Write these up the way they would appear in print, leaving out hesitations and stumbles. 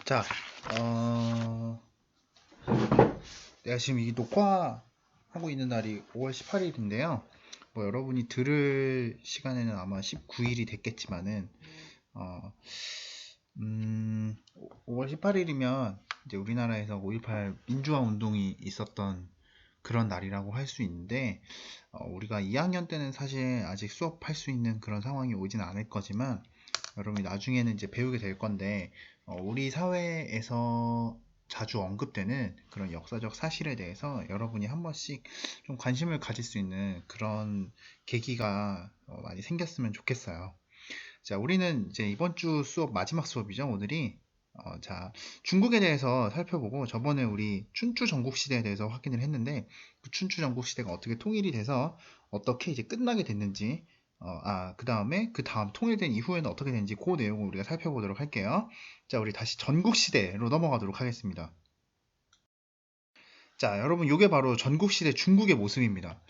자, 어, 내가 지금 이 녹화하고 있는 날이 5월 18일인데요. 뭐 여러분이 들을 시간에는 아마 19일이 됐겠지만은, 어, 5월 18일이면 이제 우리나라에서 5.18 민주화 운동이 있었던 그런 날이라고 할 수 있는데, 우리가 2학년 때는 사실 아직 수업할 수 있는 그런 상황이 오진 않을 거지만, 여러분이 나중에는 이제 배우게 될 건데, 우리 사회에서 자주 언급되는 그런 역사적 사실에 대해서 여러분이 한 번씩 좀 관심을 가질 수 있는 그런 계기가 많이 생겼으면 좋겠어요. 자, 우리는 이제 이번 주 수업 마지막 수업이죠, 오늘이. 자, 중국에 대해서 살펴보고 저번에 우리 춘추 전국시대에 대해서 확인을 했는데 그 춘추 전국시대가 어떻게 통일이 돼서 어떻게 이제 끝나게 됐는지 그 다음에 그 다음 통일된 이후에는 어떻게 됐는지 그 내용을 우리가 살펴보도록 할게요. 자, 우리 다시 전국시대로 넘어가도록 하겠습니다. 자, 여러분, 요게 바로 전국시대 중국의 모습입니다.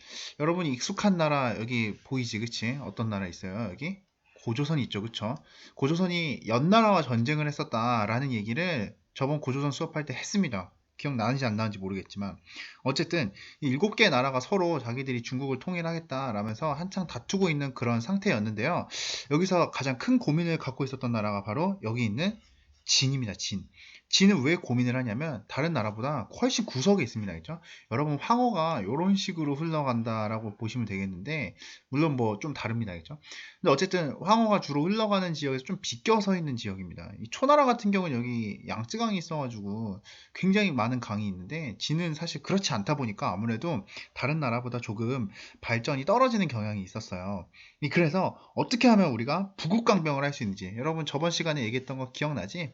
여러분이 익숙한 나라 여기 보이지, 그치? 어떤 나라 있어요, 여기? 고조선이 있죠, 그쵸? 고조선이 연나라와 전쟁을 했었다라는 얘기를 저번 고조선 수업할 때 했습니다. 기억나는지 안 나는지 모르겠지만 어쨌든 이 7개의 나라가 서로 자기들이 중국을 통일하겠다라면서 한창 다투고 있는 그런 상태였는데요. 여기서 가장 큰 고민을 갖고 있었던 나라가 바로 여기 있는 진입니다. 진. 진은 왜 고민을 하냐면 다른 나라보다 훨씬 구석에 있습니다. 그죠? 여러분 황허가 이런 식으로 흘러간다라고 보시면 되겠는데 물론 뭐 좀 다릅니다. 그죠? 근데 어쨌든 황허가 주로 흘러가는 지역에서 좀 비껴서 있는 지역입니다. 이 초나라 같은 경우는 여기 양쯔강이 있어가지고 굉장히 많은 강이 있는데 진은 사실 그렇지 않다 보니까 아무래도 다른 나라보다 조금 발전이 떨어지는 경향이 있었어요. 그래서 어떻게 하면 우리가 부국강병을 할 수 있는지 여러분 저번 시간에 얘기했던 거 기억나지?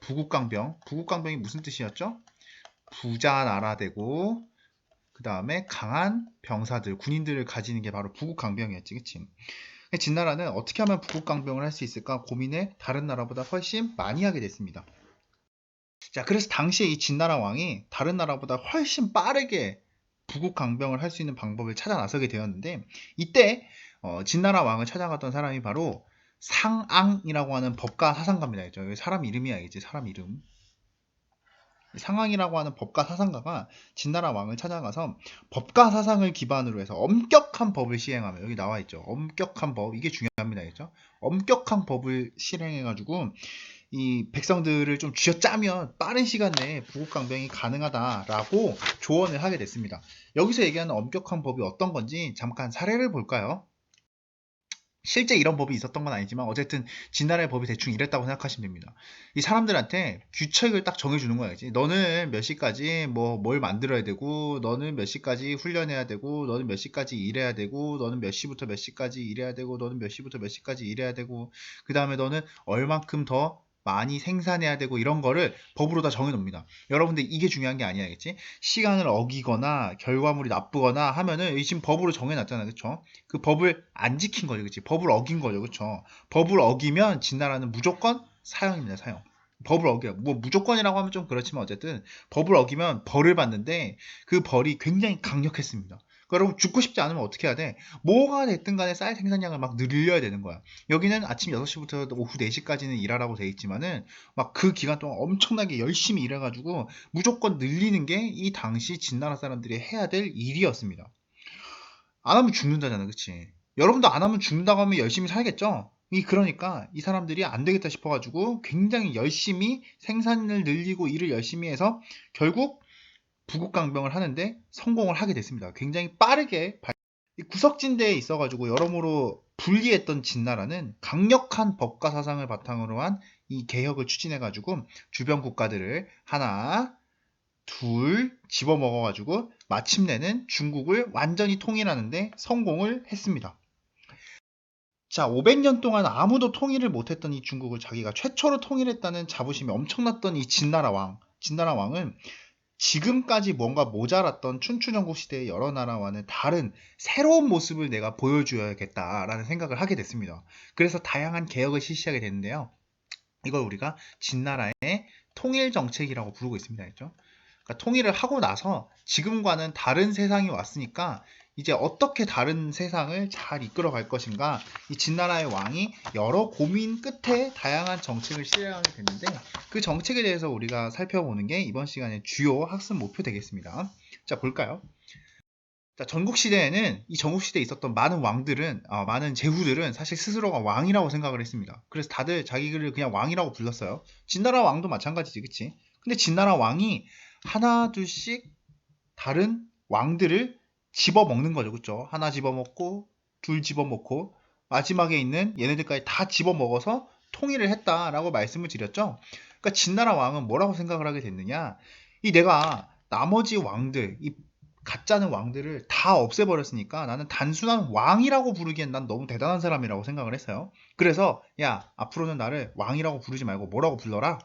부국강병이 무슨 뜻이었죠? 부자 나라 되고 그 다음에 강한 병사들, 군인들을 가지는 게 바로 부국강병이었지, 그치? 진나라는 어떻게 하면 부국강병을 할 수 있을까 고민을 다른 나라보다 훨씬 많이 하게 됐습니다. 자, 그래서 당시에 이 진나라 왕이 다른 나라보다 훨씬 빠르게 부국강병을 할 수 있는 방법을 찾아 나서게 되었는데 이때 진나라 왕을 찾아갔던 사람이 바로 상앙이라고 하는 법가 사상가입니다. 그죠? 사람 이름이야, 이제 사람 이름. 상황이라고 하는 법가 사상가가 진나라 왕을 찾아가서 법가 사상을 기반으로 해서 엄격한 법을 시행하며 여기 나와 있죠. 엄격한 법 이게 중요합니다. 그죠? 엄격한 법을 실행해가지고 이 백성들을 좀 쥐어짜면 빠른 시간 내에 부국강병이 가능하다라고 조언을 하게 됐습니다. 여기서 얘기하는 엄격한 법이 어떤 건지 잠깐 사례를 볼까요? 실제 이런 법이 있었던 건 아니지만 어쨌든 진나라의 법이 대충 이랬다고 생각하시면 됩니다. 이 사람들한테 규칙을 딱 정해주는 거야. 이제 너는 몇 시까지 뭐 뭘 만들어야 되고 너는 몇 시까지 훈련해야 되고 너는 몇 시까지 일해야 되고 너는 몇 시부터 몇 시까지 일해야 되고 너는 몇 시부터 몇 시까지 일해야 되고 그 다음에 너는 얼만큼 더 많이 생산해야 되고 이런 거를 법으로 다 정해놓습니다. 여러분들 이게 중요한 게 아니야겠지? 시간을 어기거나 결과물이 나쁘거나 하면은 지금 법으로 정해놨잖아, 그쵸? 그 법을 안 지킨 거죠, 그치? 법을 어긴 거죠, 그쵸? 법을 어기면 진나라는 무조건 사형입니다, 사형. 법을 어겨. 뭐 무조건이라고 하면 좀 그렇지만 어쨌든 법을 어기면 벌을 받는데 그 벌이 굉장히 강력했습니다. 그러니까 여러분 죽고 싶지 않으면 어떻게 해야 돼? 뭐가 됐든 간에 쌀 생산량을 막 늘려야 되는 거야. 여기는 아침 6시부터 오후 4시까지는 일하라고 돼 있지만은 막 그 기간 동안 엄청나게 열심히 일해가지고 무조건 늘리는 게 이 당시 진나라 사람들이 해야 될 일이었습니다. 안 하면 죽는다잖아, 그치? 여러분도 안 하면 죽는다고 하면 열심히 살겠죠? 그러니까 이 사람들이 안 되겠다 싶어가지고 굉장히 열심히 생산을 늘리고 일을 열심히 해서 결국 부국강병을 하는데 성공을 하게 됐습니다. 굉장히 빠르게 이 구석진대에 있어가지고 여러모로 불리했던 진나라는 강력한 법과 사상을 바탕으로 한 이 개혁을 추진해가지고 주변 국가들을 하나 둘 집어먹어가지고 마침내는 중국을 완전히 통일하는데 성공을 했습니다. 자, 500년 동안 아무도 통일을 못했던 이 중국을 자기가 최초로 통일했다는 자부심이 엄청났던 이 진나라 왕. 진나라 왕은 지금까지 뭔가 모자랐던 춘추전국 시대의 여러 나라와는 다른 새로운 모습을 내가 보여줘야겠다라는 생각을 하게 됐습니다. 그래서 다양한 개혁을 실시하게 됐는데요. 이걸 우리가 진나라의 통일 정책이라고 부르고 있습니다. 그렇죠? 그러니까 통일을 하고 나서 지금과는 다른 세상이 왔으니까 이제 어떻게 다른 세상을 잘 이끌어 갈 것인가, 이 진나라의 왕이 여러 고민 끝에 다양한 정책을 실행하게 됐는데, 그 정책에 대해서 우리가 살펴보는 게 이번 시간의 주요 학습 목표 되겠습니다. 자, 볼까요? 자, 전국시대에는, 이 전국시대에 있었던 많은 왕들은, 많은 제후들은 사실 스스로가 왕이라고 생각을 했습니다. 그래서 다들 자기를 그냥 왕이라고 불렀어요. 진나라 왕도 마찬가지지, 그치? 근데 진나라 왕이 하나 둘씩 다른 왕들을 집어먹는 거죠. 그쵸? 하나 집어먹고 둘 집어먹고 마지막에 있는 얘네들까지 다 집어먹어서 통일을 했다라고 말씀을 드렸죠. 그러니까 진나라 왕은 뭐라고 생각을 하게 됐느냐, 이 내가 나머지 왕들, 이 가짜는 왕들을 다 없애버렸으니까 나는 단순한 왕이라고 부르기엔 난 너무 대단한 사람이라고 생각을 했어요. 그래서 야, 앞으로는 나를 왕이라고 부르지 말고 뭐라고 불러라,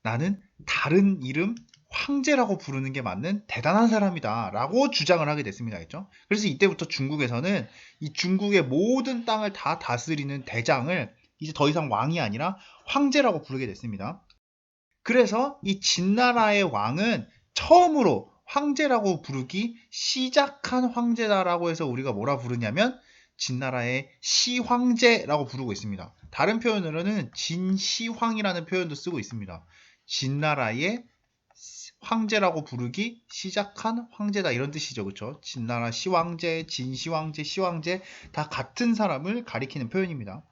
나는 다른 이름 황제라고 부르는 게 맞는 대단한 사람이다 라고 주장을 하게 됐습니다. 그렇죠? 그래서 이때부터 중국에서는 이 중국의 모든 땅을 다 다스리는 대장을 이제 더 이상 왕이 아니라 황제라고 부르게 됐습니다. 그래서 이 진나라의 왕은 처음으로 황제라고 부르기 시작한 황제다라고 해서 우리가 뭐라 부르냐면 진나라의 시황제라고 부르고 있습니다. 다른 표현으로는 진시황이라는 표현도 쓰고 있습니다. 진나라의 황제라고 부르기 시작한 황제다, 이런 뜻이죠. 그렇죠? 진나라 시황제, 진시황제, 시황제 다 같은 사람을 가리키는 표현입니다.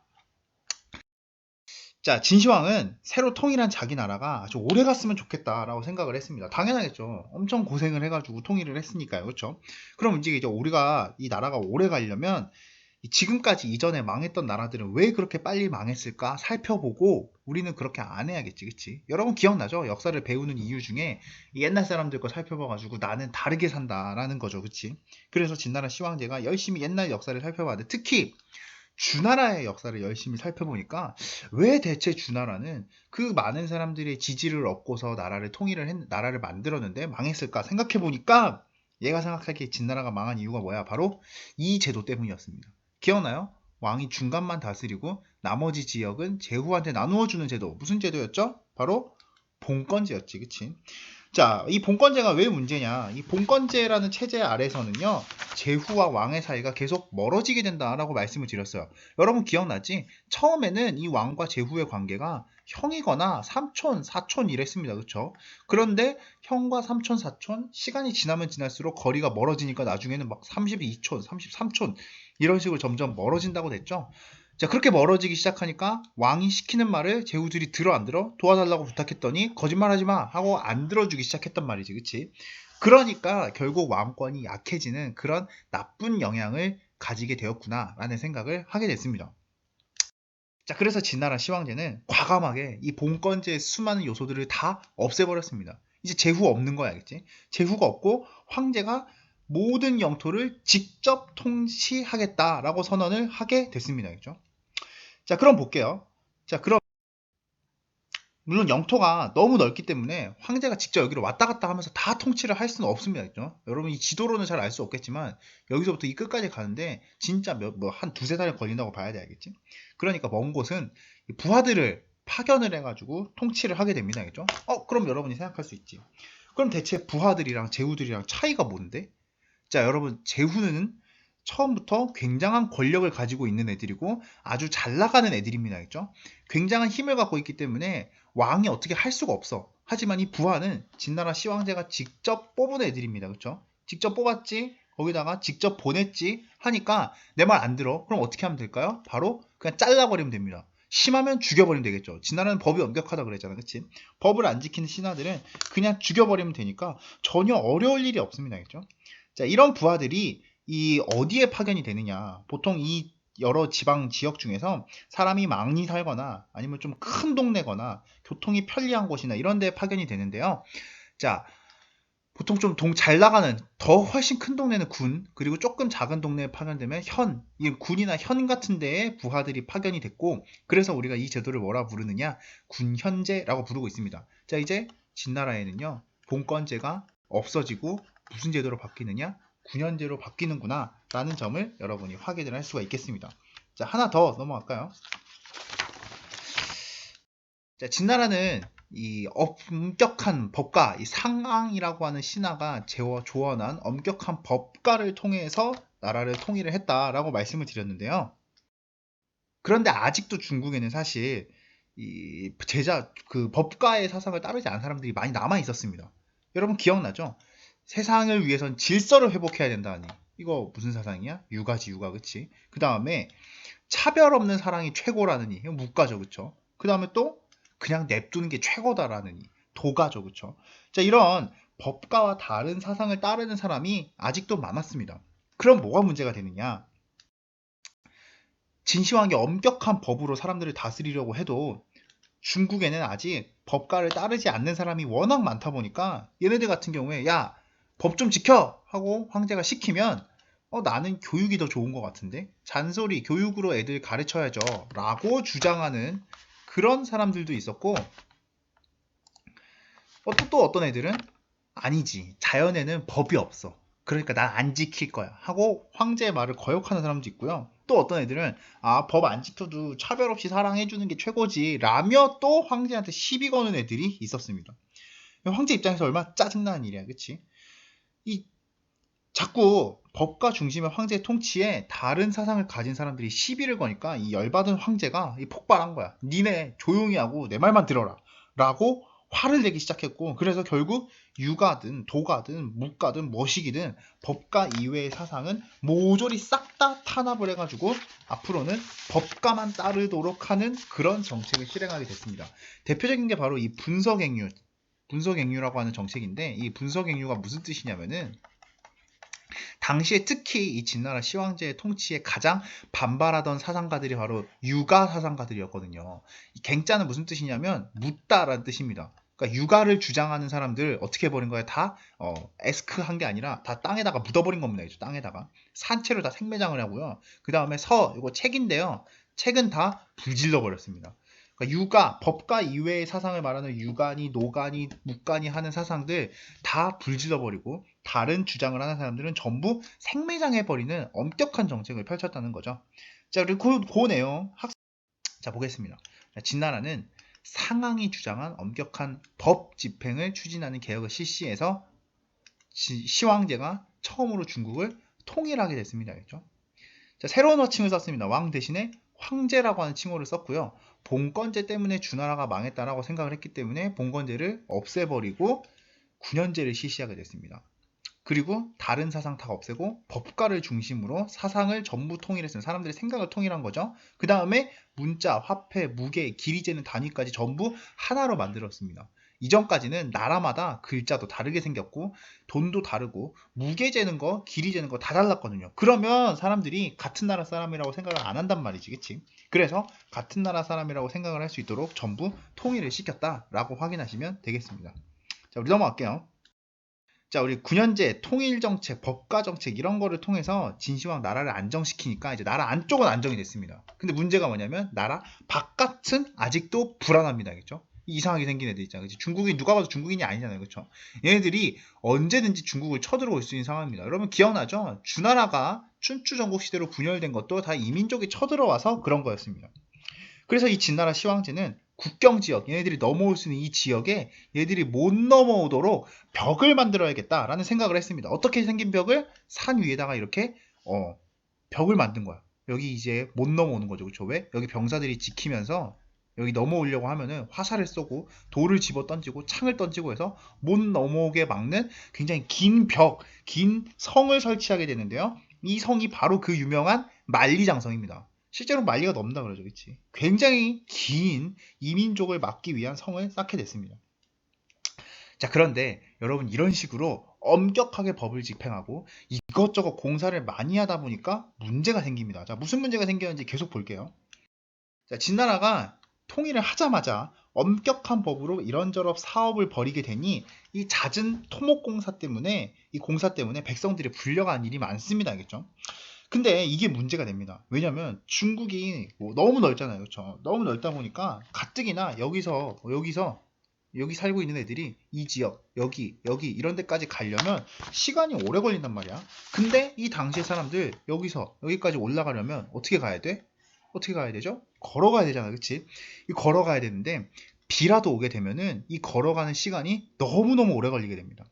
자, 진시황은 새로 통일한 자기 나라가 아주 오래 갔으면 좋겠다라고 생각을 했습니다. 당연하겠죠. 엄청 고생을 해가지고 통일을 했으니까요. 그렇죠? 그럼 이제 우리가 이 나라가 오래 가려면 지금까지 이전에 망했던 나라들은 왜 그렇게 빨리 망했을까 살펴보고 우리는 그렇게 안 해야겠지, 그치? 여러분 기억나죠? 역사를 배우는 이유 중에 옛날 사람들 거 살펴봐가지고 나는 다르게 산다라는 거죠, 그치? 그래서 진나라 시황제가 열심히 옛날 역사를 살펴봤는데, 특히 주나라의 역사를 열심히 살펴보니까 왜 대체 주나라는 그 많은 사람들의 지지를 얻고서 나라를 만들었는데 망했을까 생각해보니까, 얘가 생각하기에 진나라가 망한 이유가 뭐야? 바로 이 제도 때문이었습니다. 기억나요? 왕이 중간만 다스리고 나머지 지역은 제후한테 나누어주는 제도. 무슨 제도였죠? 바로 봉건제였지, 그치? 자, 이 봉건제가 왜 문제냐? 이 봉건제라는 체제 아래서는요, 제후와 왕의 사이가 계속 멀어지게 된다라고 말씀을 드렸어요. 여러분 기억나지? 처음에는 이 왕과 제후의 관계가 형이거나 삼촌, 사촌 이랬습니다. 그쵸? 그런데 형과 삼촌, 사촌, 시간이 지나면 지날수록 거리가 멀어지니까 나중에는 막 32촌, 33촌 이런 식으로 점점 멀어진다고 됐죠? 자, 그렇게 멀어지기 시작하니까 왕이 시키는 말을 제후들이 들어 안 들어? 도와달라고 부탁했더니 거짓말하지 마 하고 안 들어주기 시작했단 말이지, 그치? 그러니까 결국 왕권이 약해지는 그런 나쁜 영향을 가지게 되었구나 라는 생각을 하게 됐습니다. 자, 그래서 진나라 시황제는 과감하게 이 봉건제의 수많은 요소들을 다 없애버렸습니다. 이제 제후 없는 거야, 알겠지? 제후가 없고 황제가 모든 영토를 직접 통치하겠다라고 선언을 하게 됐습니다. 그죠? 자, 그럼 볼게요. 자, 그럼 물론 영토가 너무 넓기 때문에 황제가 직접 여기로 왔다 갔다 하면서 다 통치를 할 수는 없습니다. 그죠? 여러분 이 지도로는 잘 알 수 없겠지만 여기서부터 이 끝까지 가는데 진짜 한 두세 달 걸린다고 봐야 돼, 알겠지? 그러니까 먼 곳은 부하들을 파견을 해가지고 통치를 하게 됩니다. 알겠죠? 그럼 여러분이 생각할 수 있지. 그럼 대체 부하들이랑 제후들이랑 차이가 뭔데? 자, 여러분, 제후는 처음부터 굉장한 권력을 가지고 있는 애들이고 아주 잘 나가는 애들입니다. 알죠? 굉장한 힘을 갖고 있기 때문에 왕이 어떻게 할 수가 없어. 하지만 이 부하는 진나라 시황제가 직접 뽑은 애들입니다. 그렇죠? 직접 뽑았지, 거기다가 직접 보냈지 하니까 내 말 안 들어. 그럼 어떻게 하면 될까요? 바로 그냥 잘라버리면 됩니다. 심하면 죽여버리면 되겠죠. 진나라는 법이 엄격하다 그랬잖아, 그치? 법을 안 지키는 신하들은 그냥 죽여버리면 되니까 전혀 어려울 일이 없습니다. 알겠죠? 자, 이런 부하들이 이 어디에 파견이 되느냐? 보통 이 여러 지방 지역 중에서 사람이 많이 살거나 아니면 좀 큰 동네거나 교통이 편리한 곳이나 이런 데 파견이 되는데요. 자, 보통 좀 잘 나가는 더 훨씬 큰 동네는 군, 그리고 조금 작은 동네에 파견되면 현, 이 군이나 현 같은 데에 부하들이 파견이 됐고, 그래서 우리가 이 제도를 뭐라 부르느냐? 군현제라고 부르고 있습니다. 자, 이제 진나라에는요, 봉건제가 없어지고 무슨 제도로 바뀌느냐? 군현제로 바뀌는구나 라는 점을 여러분이 확인을 할 수가 있겠습니다. 자, 하나 더 넘어갈까요? 자, 진나라는 이 엄격한 법가, 이 상앙이라고 하는 신하가 조언한 엄격한 법가를 통해서 나라를 통일을 했다라고 말씀을 드렸는데요. 그런데 아직도 중국에는 사실 이 그 법가의 사상을 따르지 않은 사람들이 많이 남아 있었습니다. 여러분 기억나죠? 세상을 위해선 질서를 회복해야 된다니. 이거 무슨 사상이야? 유가지, 유가, 그치? 그 다음에 차별 없는 사랑이 최고라느니. 이거 묵가죠, 그쵸? 그 다음에 또 그냥 냅두는 게 최고다라느니. 도가죠, 그쵸? 자, 이런 법가와 다른 사상을 따르는 사람이 아직도 많았습니다. 그럼 뭐가 문제가 되느냐? 진시황이 엄격한 법으로 사람들을 다스리려고 해도 중국에는 아직 법가를 따르지 않는 사람이 워낙 많다 보니까 얘네들 같은 경우에 야, 법 좀 지켜! 하고 황제가 시키면 나는 교육이 더 좋은 것 같은데? 잔소리, 교육으로 애들 가르쳐야죠. 라고 주장하는 그런 사람들도 있었고 또 어떤 애들은 아니지. 자연에는 법이 없어. 그러니까 난 안 지킬 거야. 하고 황제의 말을 거역하는 사람도 있고요. 또 어떤 애들은 법 안 지켜도 차별 없이 사랑해주는 게 최고지. 라며 또 황제한테 시비 거는 애들이 있었습니다. 황제 입장에서 얼마나 짜증나는 일이야. 그치? 이 자꾸 법가 중심의 황제의 통치에 다른 사상을 가진 사람들이 시비를 거니까 이 열받은 황제가 폭발한 거야. 니네 조용히 하고 내 말만 들어라. 라고 화를 내기 시작했고, 그래서 결국 유가든 도가든 묵가든 머시기든 법가 이외의 사상은 모조리 싹 다 탄압을 해가지고 앞으로는 법가만 따르도록 하는 그런 정책을 실행하게 됐습니다. 대표적인 게 바로 이 분서갱유라고 하는 정책인데, 이 분서갱유가 무슨 뜻이냐면은 당시에 특히 이 진나라 시황제의 통치에 가장 반발하던 사상가들이 바로 유가 사상가들이었거든요. 이 갱자는 무슨 뜻이냐면 묻다라는 뜻입니다. 그러니까 유가를 주장하는 사람들 어떻게 해버린 거예요? 다 에스크 한 게 아니라 다 땅에다가 묻어버린 겁니다. 땅에다가 산채로 다 생매장을 하고요. 그 다음에 이거 책인데요. 책은 다 불질러 버렸습니다. 그러니까 유가, 법가 이외의 사상을 말하는 유간이, 노간이, 묵간이 하는 사상들 다 불질러버리고 다른 주장을 하는 사람들은 전부 생매장해버리는 엄격한 정책을 펼쳤다는 거죠. 자, 그리고 그 내용 자, 보겠습니다. 진나라는 상황이 주장한 엄격한 법 집행을 추진하는 개혁을 실시해서 시황제가 처음으로 중국을 통일하게 됐습니다. 알겠죠? 자, 새로운 호칭을 썼습니다. 왕 대신에 황제라고 하는 칭호를 썼고요. 봉건제 때문에 주나라가 망했다라고 생각을 했기 때문에 봉건제를 없애버리고 9년제를 실시하게 됐습니다. 그리고 다른 사상 다 없애고 법가를 중심으로 사상을 전부 통일했어요. 사람들의 생각을 통일한 거죠. 그 다음에 문자, 화폐, 무게, 길이 재는 단위까지 전부 하나로 만들었습니다. 이전까지는 나라마다 글자도 다르게 생겼고 돈도 다르고 무게 재는 거, 길이 재는 거 다 달랐거든요. 그러면 사람들이 같은 나라 사람이라고 생각을 안 한단 말이지, 그치? 그래서 같은 나라 사람이라고 생각을 할 수 있도록 전부 통일을 시켰다라고 확인하시면 되겠습니다. 자, 우리 넘어갈게요. 자, 우리 9년제 통일정책, 법가정책 이런 거를 통해서 진시황 나라를 안정시키니까 이제 나라 안쪽은 안정이 됐습니다. 근데 문제가 뭐냐면 나라 바깥은 아직도 불안합니다. 알겠죠? 이상하게 생긴 애들 있잖아요. 그치? 중국인 누가 봐도 중국인이 아니잖아요. 그렇죠? 얘네들이 언제든지 중국을 쳐들어올 수 있는 상황입니다. 여러분 기억나죠? 주나라가 춘추 전국 시대로 분열된 것도 다 이민족이 쳐들어와서 그런 거였습니다. 그래서 이 진나라 시황제는 국경 지역, 얘네들이 넘어올 수 있는 이 지역에 얘들이 못 넘어오도록 벽을 만들어야겠다라는 생각을 했습니다. 어떻게 생긴 벽을? 산 위에다가 이렇게 벽을 만든 거야. 여기 이제 못 넘어오는 거죠. 그렇죠? 왜? 여기 병사들이 지키면서 여기 넘어오려고 하면은 화살을 쏘고 돌을 집어 던지고 창을 던지고 해서 못 넘어오게 막는 굉장히 긴 벽, 긴 성을 설치하게 되는데요. 이 성이 바로 그 유명한 만리장성입니다. 실제로 만리가 넘는다 그러죠. 그치? 굉장히 긴 이민족을 막기 위한 성을 쌓게 됐습니다. 자, 그런데 여러분 이런 식으로 엄격하게 법을 집행하고 이것저것 공사를 많이 하다 보니까 문제가 생깁니다. 자, 무슨 문제가 생겼는지 계속 볼게요. 자, 진나라가 통일을 하자마자 엄격한 법으로 이런저런 사업을 벌이게 되니 이 잦은 토목공사 때문에 이 공사 때문에 백성들이 불려간 일이 많습니다. 알겠죠? 근데 이게 문제가 됩니다. 왜냐면 중국이 너무 넓잖아요. 그렇죠? 너무 넓다 보니까 가뜩이나 여기 살고 있는 애들이 이 지역, 여기 이런 데까지 가려면 시간이 오래 걸린단 말이야. 근데 이 당시의 사람들 여기서 여기까지 올라가려면 어떻게 가야 돼? 어떻게 가야 되죠? 걸어가야 되잖아. 그치? 걸어가야 되는데 비라도 오게 되면은 이 걸어가는 시간이 너무너무 오래 걸리게 됩니다.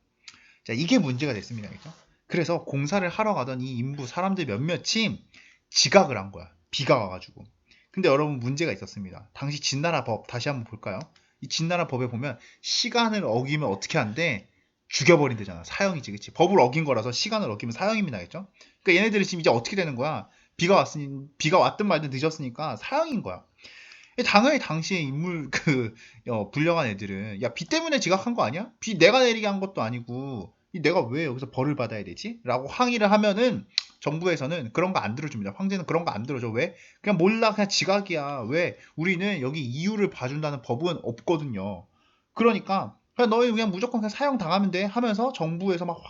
자, 이게 문제가 됐습니다. 그죠? 그래서 공사를 하러 가던 이 인부 사람들 몇몇이 지각을 한 거야. 비가 와가지고. 근데 여러분 문제가 있었습니다. 당시 진나라 법 다시 한번 볼까요? 이 진나라 법에 보면 시간을 어기면 어떻게 한대? 죽여버린대잖아. 사형이지, 그치? 법을 어긴 거라서 시간을 어기면 사형입니다, 그죠? 그러니까 얘네들이 지금 이제 어떻게 되는 거야? 비가 왔든 말든 늦었으니까 사형인 거야. 당연히 당시에 인물 불려간 애들은 야, 비 때문에 지각한 거 아니야? 비 내가 내리게 한 것도 아니고 내가 왜 여기서 벌을 받아야 되지? 라고 항의를 하면은 정부에서는 그런 거 안 들어줍니다. 황제는 그런 거 안 들어줘. 왜? 그냥 몰라, 그냥 지각이야. 왜? 우리는 여기 이유를 봐준다는 법은 없거든요. 그러니까 그냥 너희 그냥 무조건 그냥 사형 당하면 돼 하면서 정부에서 막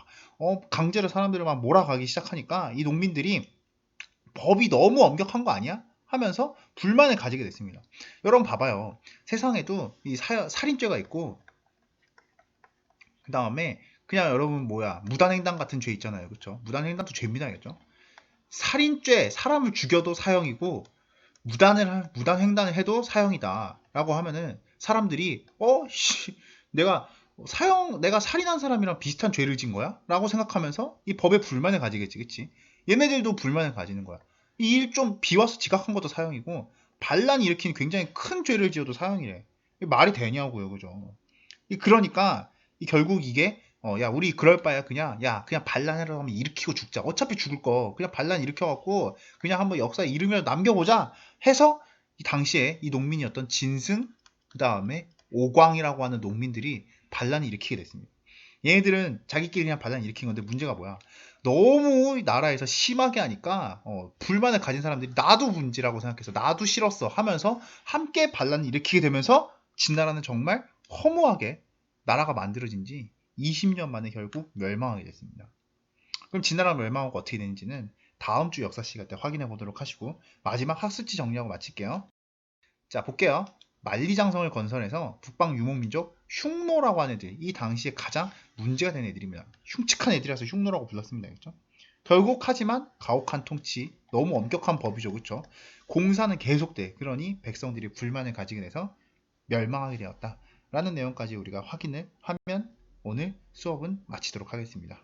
강제로 사람들을 막 몰아가기 시작하니까 이 농민들이 법이 너무 엄격한 거 아니야? 하면서 불만을 가지게 됐습니다. 여러분 봐봐요. 세상에도 이 살인죄가 있고 그 다음에 그냥 여러분 무단횡단 같은 죄 있잖아요. 그렇죠? 무단횡단도 죄입니다. 그렇죠? 살인죄, 사람을 죽여도 사형이고 무단횡단을 해도 사형이다 라고 하면은 사람들이 내가 살인한 사람이랑 비슷한 죄를 진 거야? 라고 생각하면서 이 법에 불만을 가지겠지. 그치? 얘네들도 불만을 가지는 거야. 이 일 좀 비와서 지각한 것도 사형이고 반란 일으킨 굉장히 큰 죄를 지어도 사형이래. 이게 말이 되냐고요. 그죠? 그러니까 결국 이게 야, 우리 그럴 바에 그냥 반란을 하면 일으키고 죽자. 어차피 죽을 거 그냥 반란 일으켜갖고 그냥 한번 역사에 이름이라도 남겨보자 해서 이 당시에 이 농민이었던 진승 그 다음에 오광이라고 하는 농민들이 반란을 일으키게 됐습니다. 얘네들은 자기끼리 그냥 반란 일으킨 건데 문제가 뭐야? 너무 나라에서 심하게 하니까 불만을 가진 사람들이 나도 문제라고 생각해서 나도 싫었어 하면서 함께 반란을 일으키게 되면서 진나라는 정말 허무하게 나라가 만들어진 지 20년 만에 결국 멸망하게 됐습니다. 그럼 진나라 멸망하고 어떻게 되는지는 다음 주 역사 시간 때 확인해 보도록 하시고 마지막 학습지 정리하고 마칠게요. 자, 볼게요. 만리장성을 건설해서 북방 유목민족 흉노라고 하는 애들, 이 당시에 가장 문제가 된 애들입니다. 흉측한 애들이라서 흉노라고 불렀습니다. 그렇죠? 결국 하지만 가혹한 통치, 너무 엄격한 법이죠. 그렇죠? 공사는 계속돼. 그러니 백성들이 불만을 가지게 돼서 멸망하게 되었다. 라는 내용까지 우리가 확인을 하면 오늘 수업은 마치도록 하겠습니다.